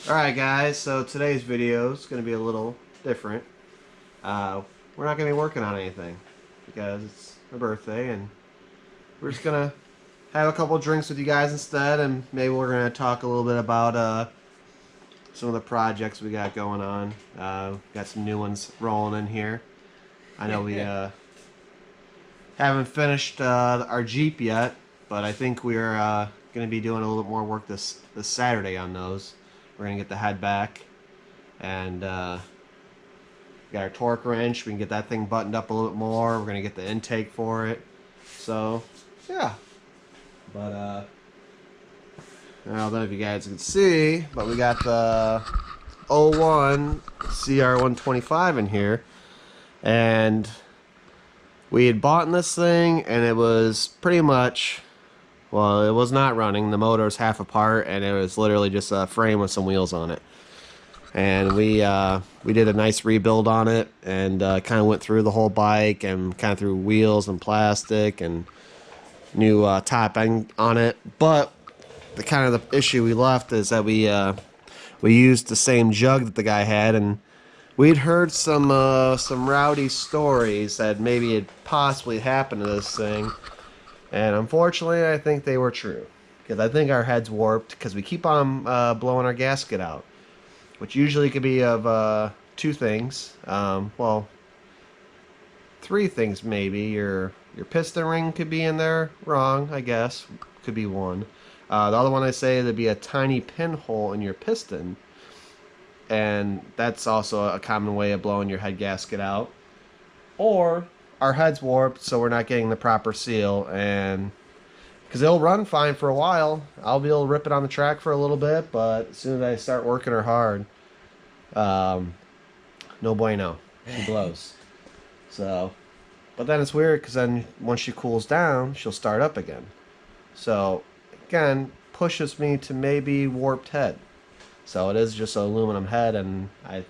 Alright guys, so today's video is going to be a little different. We're not going to be working on anything because it's my birthday and we're just going to have a couple drinks with you guys instead, and maybe we're going to talk a little bit about some of the projects we got going on. Got some new ones rolling in here. I know we haven't finished our Jeep yet, but I think we're going to be doing a little bit more work this Saturday on those. We're going to get the head back, and got our torque wrench. We can get that thing buttoned up a little bit more. We're going to get the intake for it. So, yeah. But, I don't know if you guys can see, but we got the 01 CR125 in here. And we had bought this thing, and it was pretty much... Well, it was not running. The motor was half apart, and it was literally just a frame with some wheels on it. And we did a nice rebuild on it, and kind of went through the whole bike, and kind of threw wheels and plastic and new top end on it. But the issue we left is that we used the same jug that the guy had, and we'd heard some rowdy stories that maybe it possibly happened to this thing. And unfortunately, I think they were true. Because I think our head's warped because we keep on blowing our gasket out. Which usually could be of two things. Well, three things maybe. Your piston ring could be in there wrong, I guess. Could be one. The other one I say there'd be a tiny pinhole in your piston. And that's also a common way of blowing your head gasket out. Or our head's warped, so we're not getting the proper seal, and because it'll run fine for a while, I'll be able to rip it on the track for a little bit, but as soon as I start working her hard, no bueno, she blows. So, but then it's weird because then once she cools down, she'll start up again. So, again, pushes me to maybe warped head. So it is just an aluminum head, and like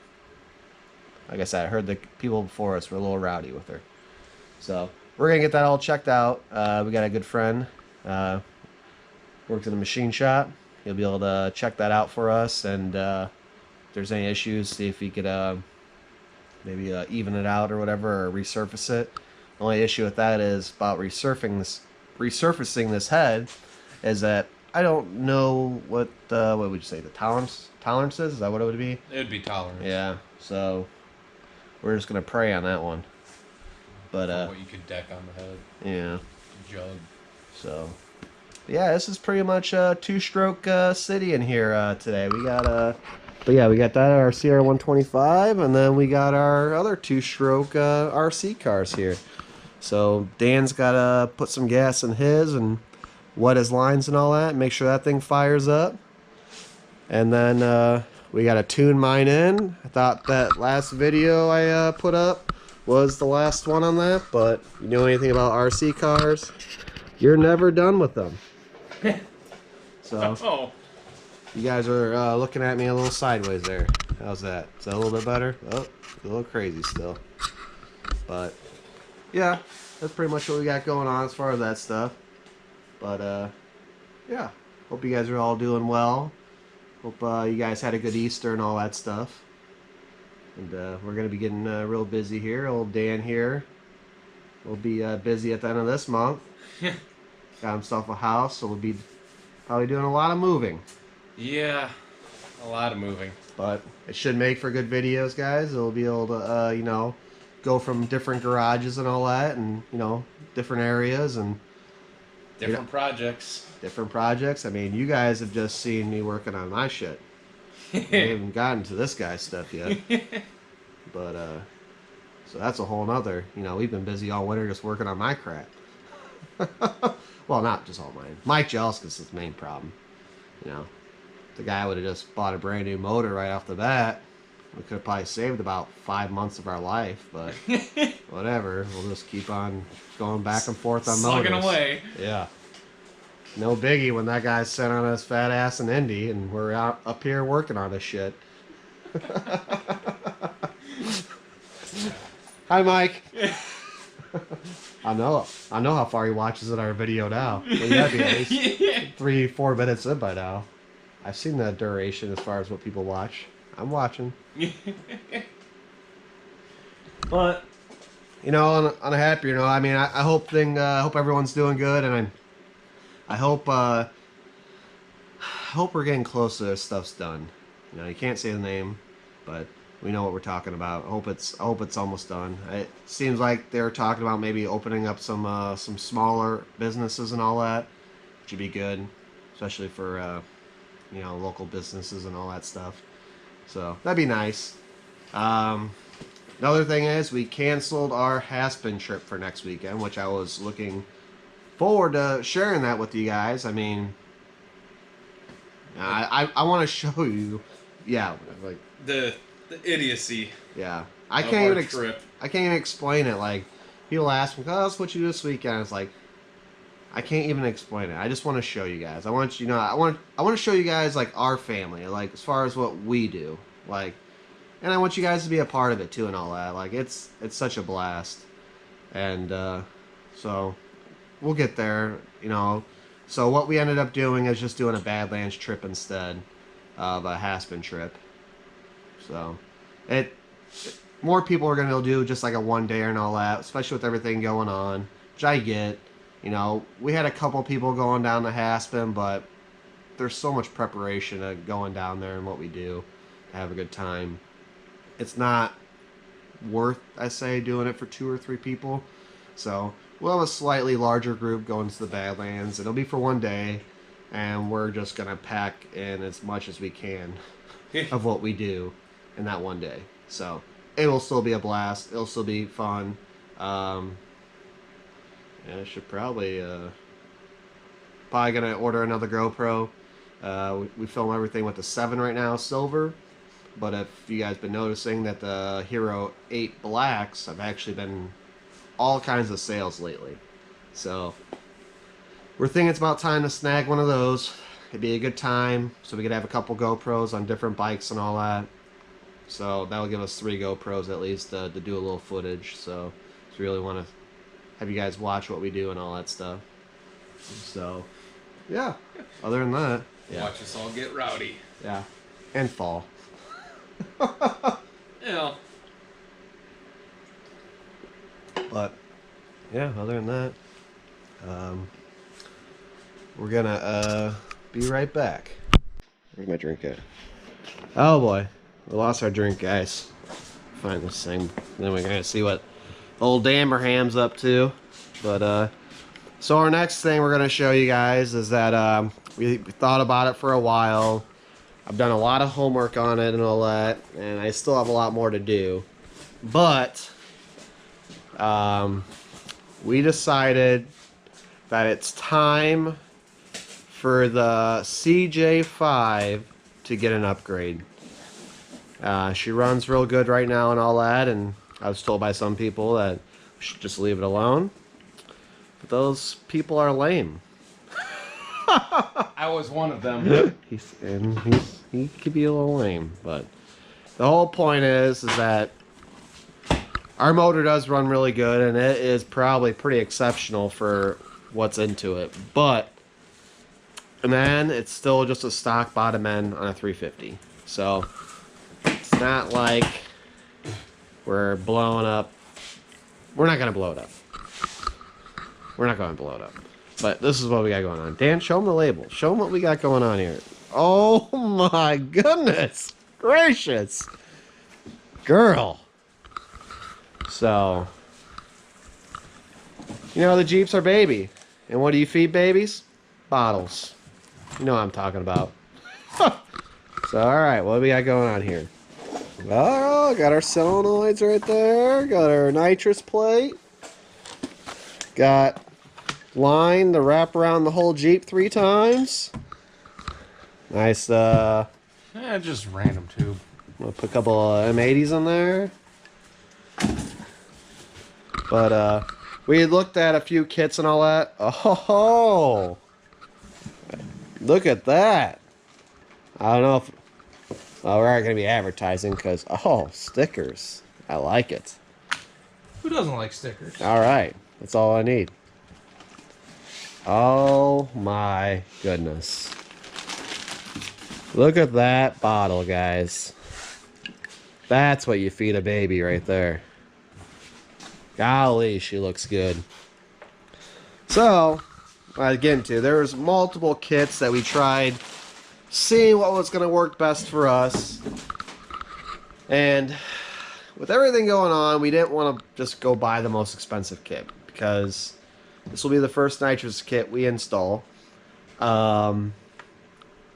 I said, I heard the people before us were a little rowdy with her. So we're going to get that all checked out. We got a good friend, works in a machine shop. He'll be able to check that out for us, and if there's any issues, see if he could maybe even it out or whatever, or resurface it. The only issue with that is about resurfacing this head is that I don't know what would you say, the tolerance is? Is that what it would be? It would be tolerance. Yeah, so we're just going to pray on that one. But what you could deck on the head. Yeah. Jug. So, yeah, this is pretty much a two-stroke city in here today. We got but yeah, we got that our CR125, and then we got our other two-stroke RC cars here. So Dan's got to put some gas in his and wet his lines and all that. Make sure that thing fires up. And then we got to tune mine in. I thought that last video I put up was the last one on that, but you know anything about RC cars, you're never done with them. So, you guys are looking at me a little sideways there. How's that? Is that a little bit better? Oh, a little crazy still. But, yeah, that's pretty much what we got going on as far as that stuff. But, yeah, hope you guys are all doing well. Hope you guys had a good Easter and all that stuff. And we're going to be getting real busy here. Old Dan here will be busy at the end of this month. Got himself a house, so we'll be probably doing a lot of moving. Yeah, a lot of moving. But it should make for good videos, guys. It'll be able to, you know, go from different garages and all that, and, you know, different areas and different projects. Different projects. I mean, you guys have just seen me working on my shit. I haven't gotten to this guy's stuff yet. But, so that's a whole nother, you know, we've been busy all winter just working on my crap. Well, not just all mine. Mike jealous because it's his main problem. You know, the guy would have just bought a brand new motor right off the bat. We could have probably saved about 5 months of our life, but whatever. We'll just keep on going back and forth on motors. Slugging away. Yeah. No biggie when that guy's sent on his fat ass in Indy and we're out up here working on this shit. Hi, Mike. I know how far he watches in our video now. Well, you gotta be at least 3-4 minutes in by now. I've seen the duration as far as what people watch. I'm watching. But you know, on a happier note, I mean, I hope everyone's doing good, and I hope we're getting close to this stuff's done. You know, you can't say the name, but we know what we're talking about. I hope it's almost done. It seems like they're talking about maybe opening up some smaller businesses and all that, which would be good, especially for you know, local businesses and all that stuff. So that'd be nice. Another thing is we canceled our Haspin trip for next weekend, which I was looking forward to sharing that with you guys. I mean, I want to show you, yeah, like the idiocy. yeah. Of our trip. I can't even explain it. Like people ask me, "Oh, that's what you do this weekend." It's like I can't even explain it. I just want to show you guys. I want you know, I want to show you guys like our family, like as far as what we do, like, and I want you guys to be a part of it too and all that. Like it's such a blast, and so we'll get there, you know. So what we ended up doing is just doing a Badlands trip instead of a Haspin trip. So more people are gonna do just like a one day and all that, especially with everything going on, which I get. You know, we had a couple people going down to Haspin, but there's so much preparation of going down there and what we do to have a good time. It's not worth, I say, doing it for 2 or 3 people. So we'll have a slightly larger group going to the Badlands. It'll be for one day, and we're just gonna pack in as much as we can of what we do in that one day. So it will still be a blast. It'll still be fun. Yeah, I should probably gonna order another GoPro. We film everything with the 7 right now, silver. But if you guys been noticing that the Hero 8 Blacks have actually been all kinds of sales lately, so we're thinking it's about time to snag one of those. It'd be a good time, so we could have a couple GoPros on different bikes and all that. So that'll give us 3 GoPros at least to do a little footage. So if you really want to have you guys watch what we do and all that stuff. So, yeah. Other than that, yeah. Watch us all get rowdy. Yeah. And fall. Yeah. But, yeah, other than that, we're gonna be right back. Where's my drink at? Oh boy. We lost our drink, guys. Find this thing. Then we're gonna see what old Amberham's up to. But so our next thing we're gonna show you guys is that we thought about it for a while. I've done a lot of homework on it and all that, and I still have a lot more to do. But we decided that it's time for the CJ5 to get an upgrade. She runs real good right now and all that, and I was told by some people that we should just leave it alone. But those people are lame. I was one of them. He could be a little lame, but the whole point is that our motor does run really good, and it is probably pretty exceptional for what's into it. But man, it's still just a stock bottom end on a 350. So it's not like we're blowing up. We're not gonna blow it up. We're not gonna blow it up. But this is what we got going on. Dan, show them the label. Show them what we got going on here. Oh my goodness gracious, girl. So, you know, the Jeeps are baby. And what do you feed babies? Bottles. You know what I'm talking about. So, alright, what do we got going on here? Oh, got our solenoids right there. Got our nitrous plate. Got line to wrap around the whole Jeep 3 times. Nice, Just random tube. we'll put a couple of M80s in there. But, we had looked at a few kits and all that. Oh, look at that. I don't know if... Well, we're not going to be advertising because... Oh, stickers. I like it. Who doesn't like stickers? Alright. That's all I need. Oh, my goodness. Look at that bottle, guys. That's what you feed a baby right there. Golly, she looks good. So, again, there was multiple kits that we tried, seeing what was going to work best for us. And with everything going on, we didn't want to just go buy the most expensive kit, because this will be the first nitrous kit we install. And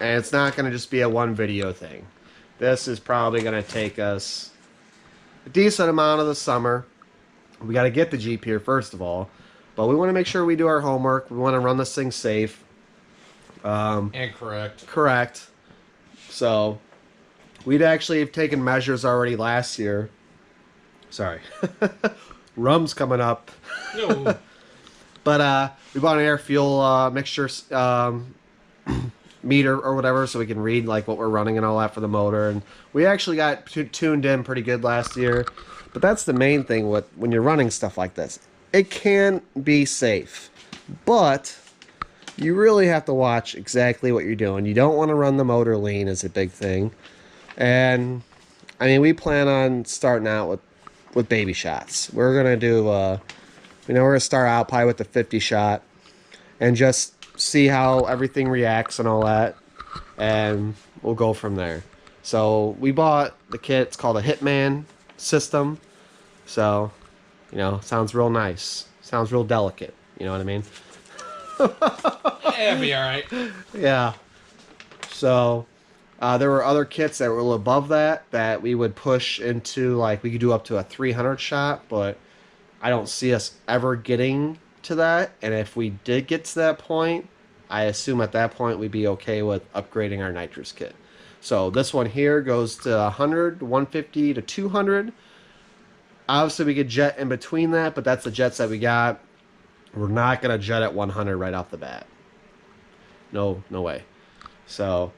it's not going to just be a one video thing. This is probably going to take us a decent amount of the summer. We got to get the Jeep here first of all, but we want to make sure we do our homework. We want to run this thing safe. And correct. Correct. So we'd actually have taken measures already last year. Sorry. Rum's coming up. No. But we bought an air fuel mixture meter or whatever, so we can read like what we're running and all that for the motor. And we actually got tuned in pretty good last year. But that's the main thing when you're running stuff like this. It can be safe, but you really have to watch exactly what you're doing. You don't want to run the motor lean is a big thing. And I mean, we plan on starting out with baby shots. We're gonna do we're gonna start out probably with the 50 shot and just see how everything reacts and all that, and we'll go from there. So we bought the kit. It's called a Hitman system. So, sounds real nice. Sounds real delicate. You know what I mean? Yeah, it'll be all right. Yeah. So there were other kits that were a little above that we would push into, like we could do up to a 300 shot, but I don't see us ever getting to that. And if we did get to that point, I assume at that point we'd be okay with upgrading our nitrous kit. So this one here goes to 100, 150 to 200. Obviously we could jet in between that, but that's the jets that we got. We're not going to jet at 100 right off the bat. No way. So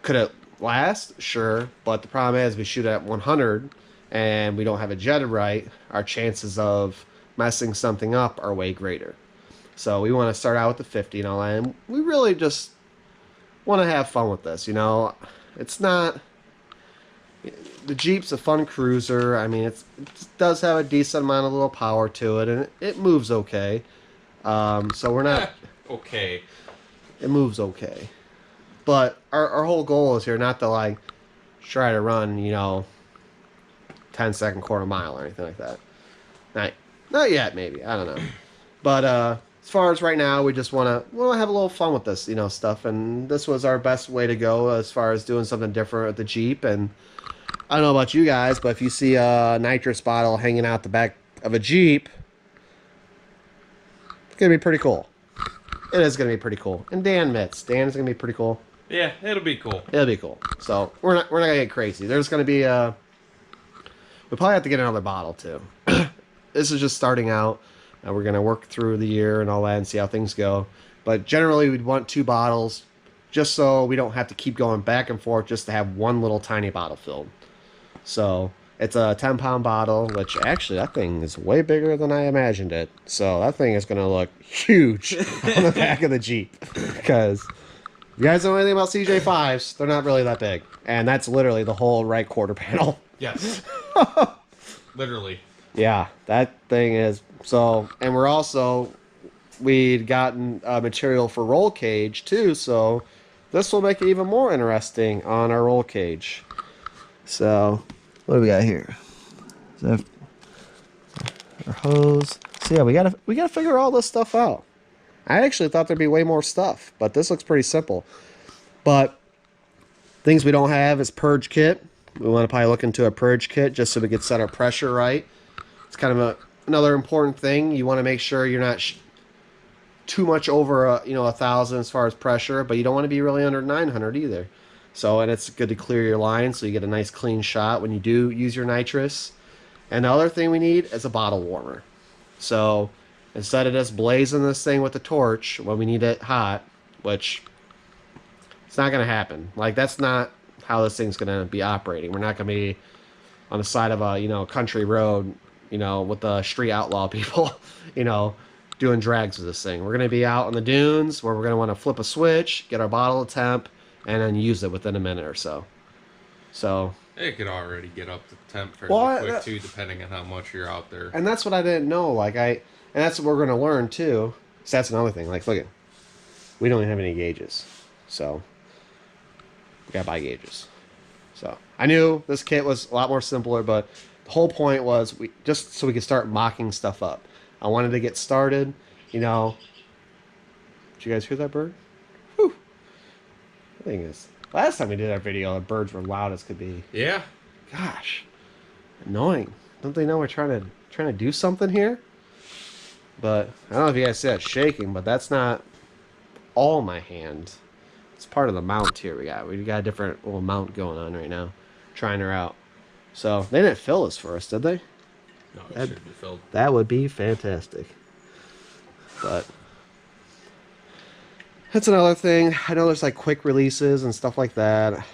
could it last? Sure. But the problem is we shoot at 100 and we don't have it jetted right. Our chances of messing something up are way greater. So we want to start out with the 50 and all that. And we really just want to have fun with this. It's not... The Jeep's a fun cruiser. I mean, it does have a decent amount of little power to it, and it moves okay. So we're not... Okay. It moves okay. But our whole goal is here not to, try to run, 10-second quarter mile or anything like that. Not yet, maybe. I don't know. But as far as right now, we just want to have a little fun with this, stuff. And this was our best way to go as far as doing something different with the Jeep. And I don't know about you guys, but if you see a nitrous bottle hanging out the back of a Jeep, it's going to be pretty cool. It is going to be pretty cool. And Dan admits, Dan's going to be pretty cool. Yeah, it'll be cool. It'll be cool. So we're not going to get crazy. There's going to be we probably have to get another bottle too. This is just starting out. We're going to work through the year and all that and see how things go. But generally we'd want 2 bottles just so we don't have to keep going back and forth just to have one little tiny bottle filled. So it's a 10-pound bottle, which actually that thing is way bigger than I imagined it. So that thing is going to look huge on the back of the Jeep. Because if you guys know anything about CJ5s, they're not really that big. And that's literally the whole right quarter panel. Yes. Literally. Yeah, that thing is... So, and we'd gotten material for roll cage too, so this will make it even more interesting on our roll cage. So, what do we got here? So our hose. So yeah, we gotta figure all this stuff out. I actually thought there'd be way more stuff, but this looks pretty simple. But things we don't have is purge kit. We want to probably look into a purge kit just so we can set our pressure right. It's kind of another important thing. You want to make sure you're not too much over 1,000 as far as pressure, but you don't want to be really under 900 either. So, and it's good to clear your line so you get a nice clean shot when you do use your nitrous. And the other thing we need is a bottle warmer. So instead of just blazing this thing with a torch when we need it hot, which it's not going to happen. That's not how this thing's going to be operating. We're not going to be on the side of a country road, with the street outlaw people, doing drags with this thing. We're going to be out on the dunes where we're going to want to flip a switch, get our bottle of temp, and then use it within a minute or so. So, It could already get up to temp fairly well, quick too, depending on how much you're out there. and that's what I didn't know. And that's what we're going to learn too. So that's another thing. Like, look at, we don't even have any gauges, so we gotta buy gauges. So I knew this kit was a lot more simpler, but the whole point was we just so we could start mocking stuff up. I wanted to get started. You know, did you guys hear that bird? Whew. The thing is, last time we did our video, the birds were loud as could be. Yeah. Gosh, annoying. Don't they know we're trying to do something here? But I don't know if you guys see that shaking, but that's not all my hand. It's part of the mount here we got a different little mount going on right now. Trying her out. So they didn't fill this for us, did they? No, it should be filled. That would be fantastic. But that's another thing. I know there's like quick releases and stuff like that.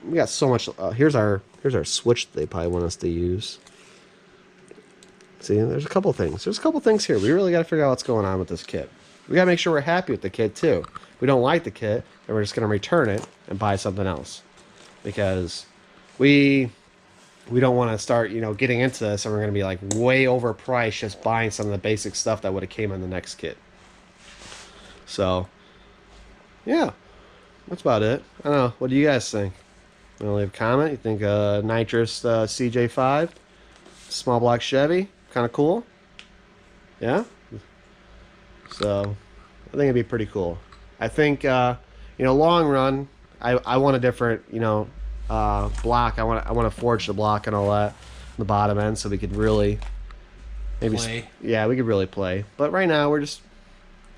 We got so much. Here's our switch that they probably want us to use. See, there's a couple things. There's a couple things here. We really got to figure out what's going on with this kit. We got to make sure we're happy with the kit too. If we don't like the kit, then we're just going to return it and buy something else. Because we don't want to start, getting into this and we're going to be like way overpriced just buying some of the basic stuff that would have came in the next kit. So, yeah, that's about it. I don't know. What do you guys think? You want to leave a comment? You think nitrous CJ5, small block Chevy, kind of cool? Yeah? So, I think it'd be pretty cool. I think, long run, I want a different, block. I want to forge the block and all that, the bottom end, so we could really maybe Play. Yeah, we could really play. But right now we're just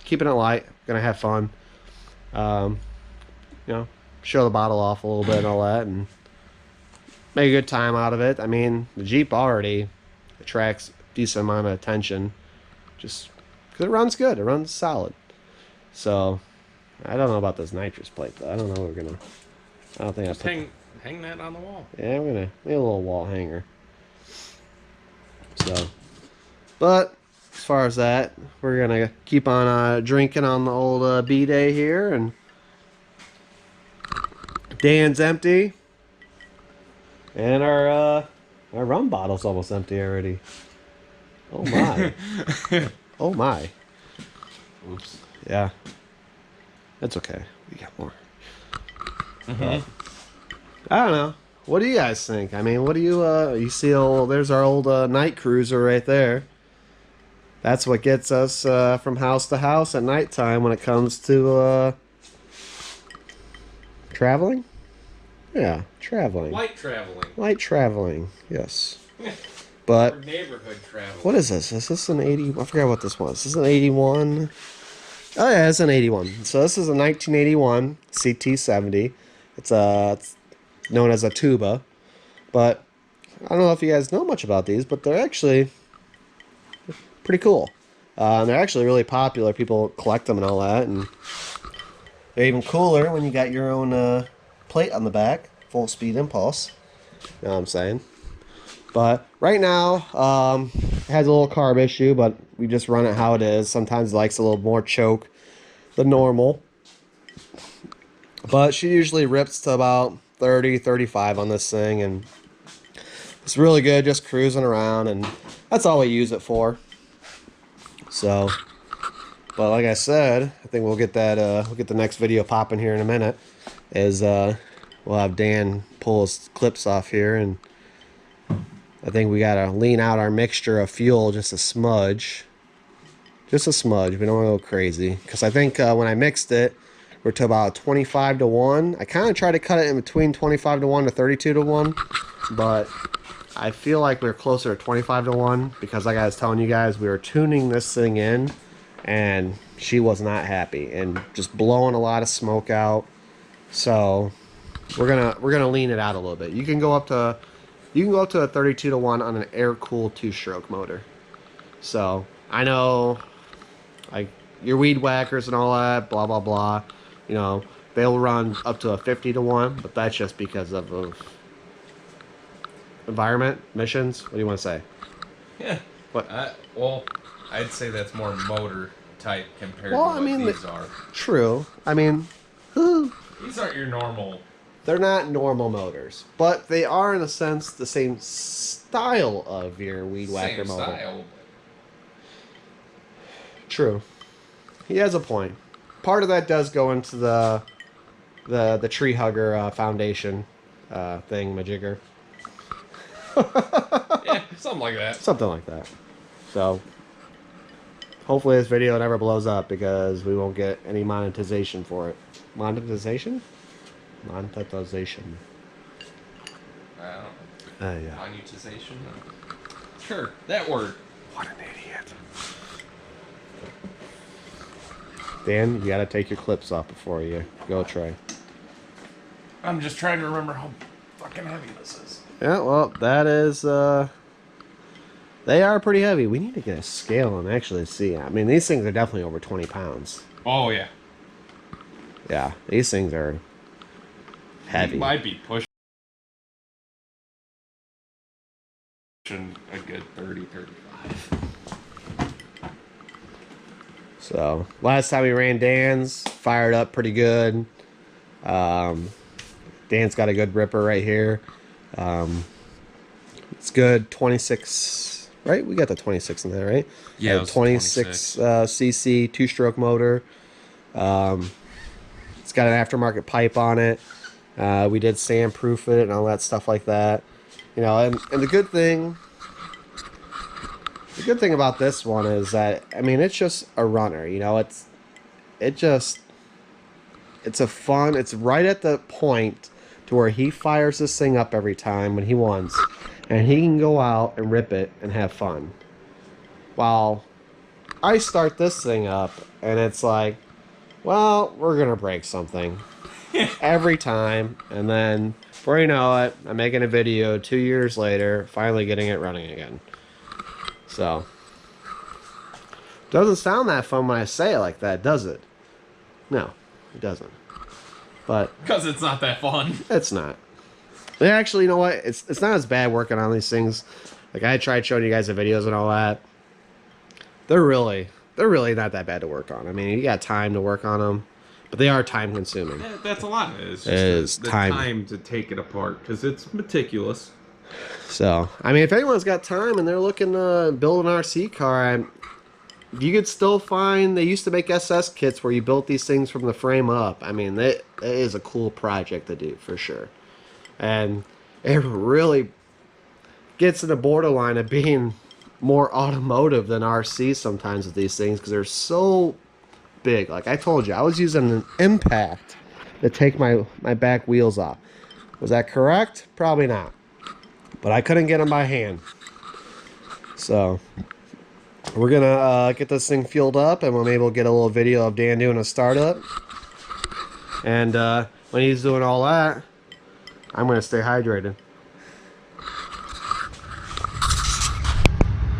keeping it light, gonna have fun. Show the bottle off a little bit and all that, and make a good time out of it. I mean, the Jeep already attracts a decent amount of attention, just because it runs good, it runs solid. So I don't know about this nitrous plate though. I don't know what we're gonna. I don't think Just I put. hang that on the wall. Yeah, I'm gonna make a little wall hanger. So, but as far as that, we're gonna keep on drinking on the old B day here, and Dan's empty, and our rum bottle's almost empty already. Oh my! Oh my! Oops. Yeah, that's okay. We got more. I don't know. What do you guys think? I mean, what do you see? There's our old night cruiser right there. That's what gets us from house to house at nighttime when it comes to traveling. Yeah, traveling. Light traveling. Light traveling. Yes. But Or neighborhood traveling. what is this? Is this an 80? I forgot what this was. This is an 81. Oh yeah, it's an 81. So this is a 1981 CT70. It's known as a tuba, but I don't know if you guys know much about these, but they're actually pretty cool. They're actually really popular. People collect them and all that, and they're even cooler when you got your own plate on the back, full speed impulse. You know what I'm saying? But right now, it has a little carb issue, but we just run it how it is. Sometimes it likes a little more choke than normal. But she usually rips to about 30, 35 on this thing, and it's really good just cruising around, and that's all we use it for. So, but like I said, I think we'll get the next video popping here in a minute. We'll have Dan pull his clips off here, and I think we gotta lean out our mixture of fuel just a smudge. Just a smudge. We don't want to go crazy, because I think when I mixed it, we're to about 25 to 1. I kind of try to cut it in between 25 to 1 to 32 to 1, but I feel like we're closer to 25 to 1 because, like I was telling you guys, we were tuning this thing in, and she was not happy and just blowing a lot of smoke out. So we're gonna lean it out a little bit. You can go up to a 32 to 1 on an air-cooled 2-stroke motor. So I know, like, your weed whackers and all that, blah blah blah, they'll run up to a 50 to 1, but that's just because of environment, missions. What do you want to say? Yeah. What? Well, I'd say that's more motor type compared Well, to I what mean, these are. True. I mean, These These aren't your normal. They're not normal motors, but they are in a sense the same style of your weed whacker Same motor. style. True. He has a point. Part of that does go into the tree hugger foundation thing, majigger. Yeah, something like that. Something like that. So, hopefully this video never blows up because we won't get any monetization for it. Monetization? Monetization. I don't know. Yeah. Monetization? Sure, that word. What an idiot. Dan, you gotta take your clips off before you go, Trey. I'm just trying to remember how fucking heavy this is. Yeah, well, that is, they are pretty heavy. We need to get a scale and actually see. I mean, these things are definitely over 20 pounds. Oh, yeah. Yeah, these things are heavy. You might be pushing a good 30, 35. So, last time we ran Dan's, fired up pretty good. Dan's got a good ripper right here. It's good, 26, right? We got the 26 in there, right? Yeah, it was 26 cc two-stroke motor. It's got an aftermarket pipe on it. We did sandproof it and all that stuff like that. You know, and the good thing about this one is that, I mean, it's just a runner. You know, it's right at the point to where he fires this thing up every time when he wants, and he can go out and rip it and have fun. While I start this thing up and it's like, well, we're gonna break something every time, and then before you know it, I'm making a video 2 years later, finally getting it running again. So, doesn't sound that fun when I say it like that, does it? No, it doesn't. But Because it's not that fun. it's not. And actually, you know what? It's not as bad working on these things. Like, I tried showing you guys the videos and all that. They're really not that bad to work on. I mean, you got time to work on them, but they are time consuming. Yeah, that's a lot of it. It's It just is the time. time to take it apart because it's meticulous. So, I mean, if anyone's got time and they're looking to build an RC car, you could still find, they used to make SS kits where you built these things from the frame up. I mean, it is a cool project to do, for sure. And it really gets in the borderline of being more automotive than RC sometimes with these things because they're so big. Like I told you, I was using an impact to take my back wheels off. Was that correct? Probably not. But I couldn't get them by hand. So we're gonna get this thing fueled up, and we'll maybe we'll get a little video of Dan doing a startup. And when he's doing all that, I'm gonna stay hydrated.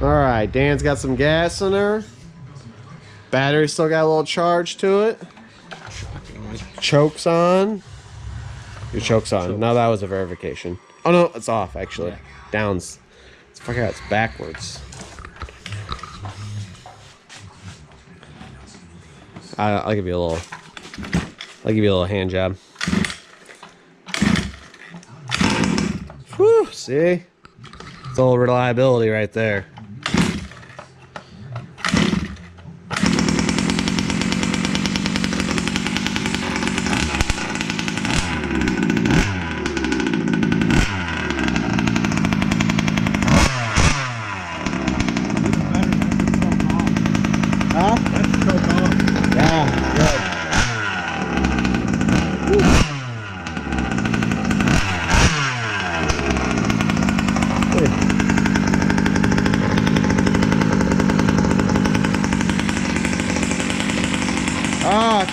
All right, Dan's got some gas in there. Battery still got a little charge to it. Choke's on. Your choke's on. No, that was a verification. Oh no, it's off actually. Yeah. Down's. I forgot it's backwards. I'll give you a little. I'll give you a little hand job. Whew, see? It's a little reliability right there. Huh? Yeah, good.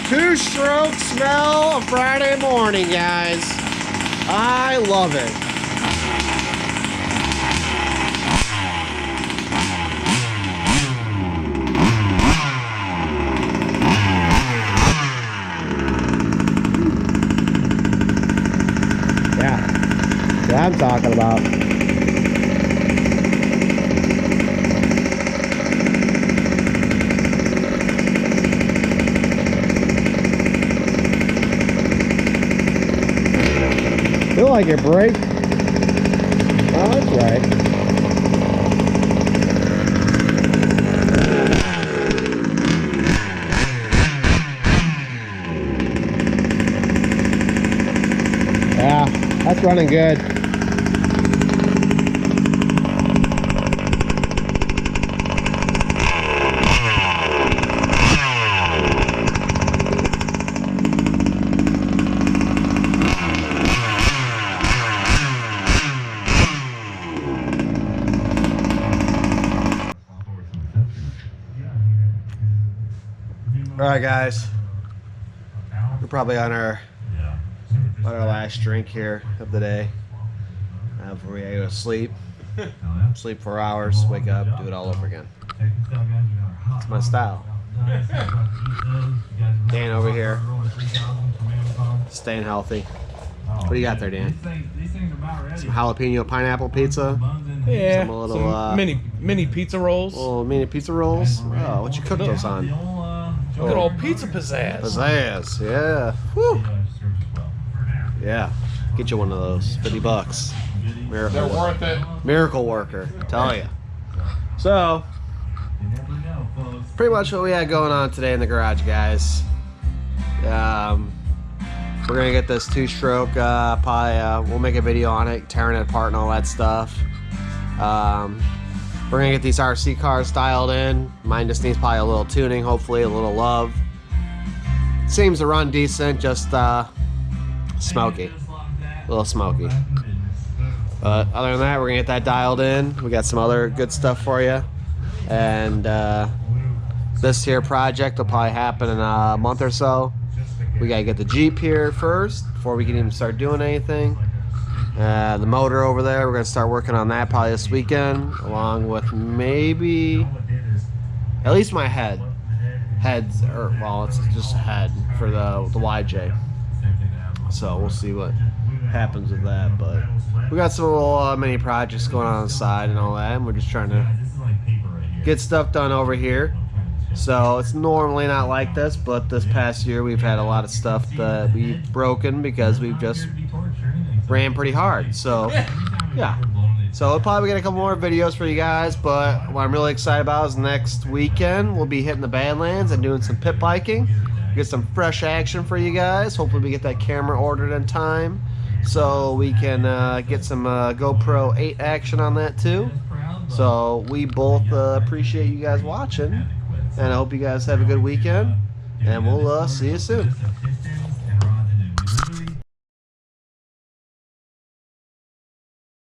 Two-stroke smell of Friday morning, guys. I love it. Yeah, what I'm talking about. Feel like it break. Oh, that's right. Yeah, that's running good. All right, guys. We're probably on our last drink here of the day. Before we go to sleep. Sleep 4 hours, wake up, do it all over again. It's my style. Dan over here, staying healthy. What do you got there, Dan? Some jalapeno pineapple pizza. Yeah. Some little mini pizza rolls. little mini pizza rolls. Oh, what you cook those on? Good old pizza pizzazz. Pizzazz, yeah. Woo. Yeah, get you one of those. $50. Miracle. They're worth it. Miracle worker, tell you. So, pretty much what we had going on today in the garage, guys. We're gonna get this two-stroke. Probably we'll make a video on it, tearing it apart and all that stuff. We're gonna get these RC cars dialed in. Mine just needs probably a little tuning, hopefully a little love. Seems to run decent, just smoky, a little smoky. But other than that, we're gonna get that dialed in. We got some other good stuff for you, and this here project will probably happen in a month or so. We gotta get the Jeep here first before we can even start doing anything. The motor over there, we're gonna start working on that probably this weekend, along with maybe at least my heads, or well, it's just a head for the YJ. So we'll see what happens with that, but we got some little mini projects going on the side and all that, and we're just trying to get stuff done over here. So it's normally not like this, but this past year we've had a lot of stuff that we've broken because we've just ran pretty hard. So yeah, so we'll probably get a couple more videos for you guys, but what I'm really excited about is next weekend we'll be hitting the Badlands and doing some pit biking, get some fresh action for you guys. Hopefully we get that camera ordered in time so we can get some GoPro 8 action on that too. So we both appreciate you guys watching, and I hope you guys have a good weekend, and we'll see you soon.